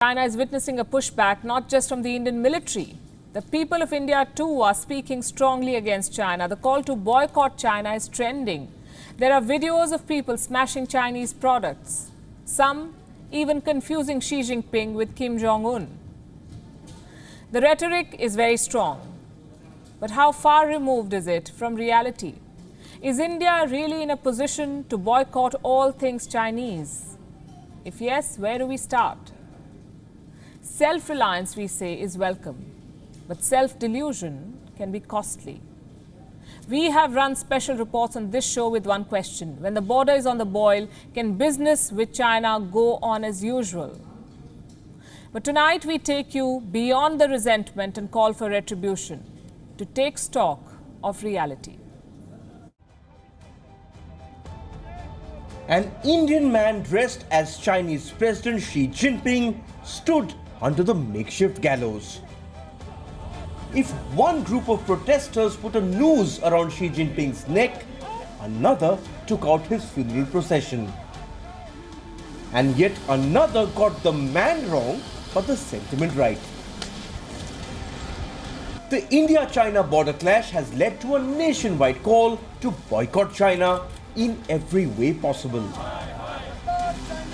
China is witnessing a pushback not just from the Indian military. The people of India too are speaking strongly against China. The call to boycott China is trending. There are videos of people smashing Chinese products, some even confusing Xi Jinping with Kim Jong-un. The rhetoric is very strong. But how far removed is it from reality? Is India really in a position to boycott all things Chinese? If yes, where do we start? Self-reliance, we say, is welcome, but self-delusion can be costly. We have run special reports on this show with one question. When the border is on the boil, can business with China go on as usual? But tonight we take you beyond the resentment and call for retribution, to take stock of reality. An Indian man dressed as Chinese President Xi Jinping stood under the makeshift gallows. If one group of protesters put a noose around Xi Jinping's neck, another took out his funeral procession. And yet another got the man wrong, but the sentiment right. The India-China border clash has led to a nationwide call to boycott China in every way possible.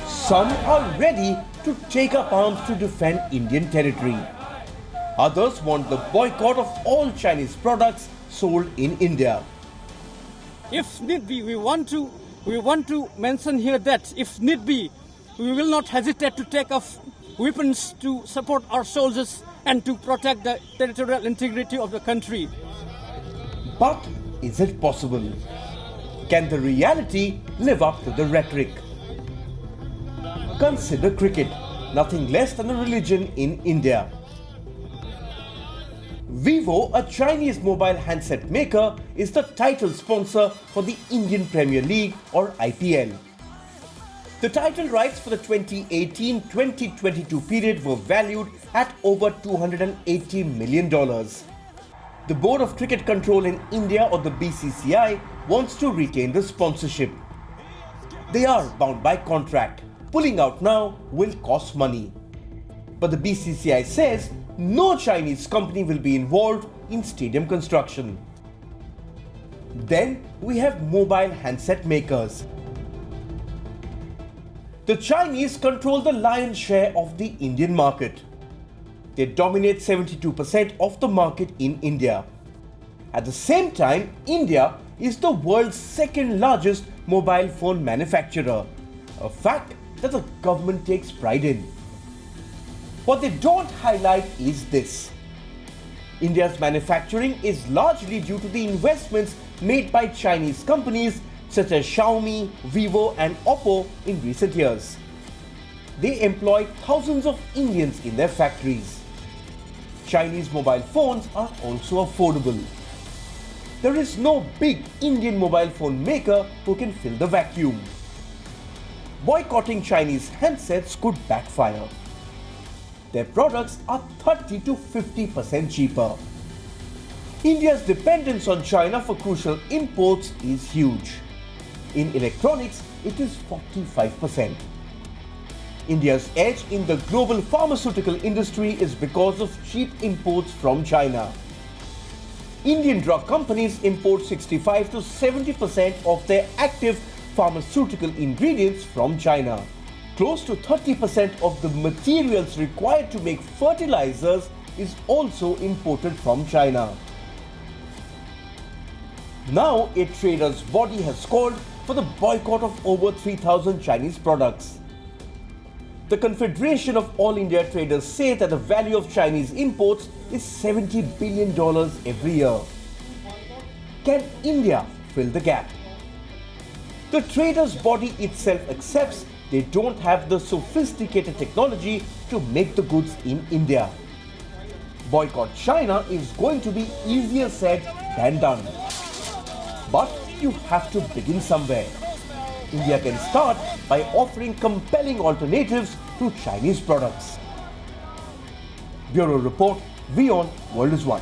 Some are ready to take up arms to defend Indian territory. Others want the boycott of all Chinese products sold in India. If need be, we want to mention here that if need be, we will not hesitate to take off weapons to support our soldiers and to protect the territorial integrity of the country. But is it possible? Can the reality live up to the rhetoric? Consider cricket, nothing less than a religion in India. Vivo, a Chinese mobile handset maker, is the title sponsor for the Indian Premier League or IPL. The title rights for the 2018-2022 period were valued at over $280 million. The Board of Cricket Control in India, or the BCCI, wants to retain the sponsorship. They are bound by contract. Pulling out now will cost money. But the BCCI says no Chinese company will be involved in stadium construction. Then we have mobile handset makers. The Chinese control the lion's share of the Indian market. They dominate 72% of the market in India. At the same time, India is the world's second largest mobile phone manufacturer, a fact that the government takes pride in. What they don't highlight is this. India's manufacturing is largely due to the investments made by Chinese companies such as Xiaomi, Vivo and Oppo in recent years. They employ thousands of Indians in their factories. Chinese mobile phones are also affordable. There is no big Indian mobile phone maker who can fill the vacuum. Boycotting Chinese handsets could backfire. Their products are 30 to 50% cheaper. India's dependence on China for crucial imports is huge. In electronics, it is 45%. India's edge in the global pharmaceutical industry is because of cheap imports from China. Indian drug companies import 65 to 70% of their active pharmaceutical ingredients from China. Close to 30% of the materials required to make fertilizers is also imported from China. Now, a traders' body has called for the boycott of over 3,000 Chinese products. The Confederation of All India Traders say that the value of Chinese imports is $70 billion every year. Can India fill the gap? The traders' body itself accepts they don't have the sophisticated technology to make the goods in India. Boycott China is going to be easier said than done. But you have to begin somewhere. India can start by offering compelling alternatives to Chinese products. Bureau Report, WION, World is One.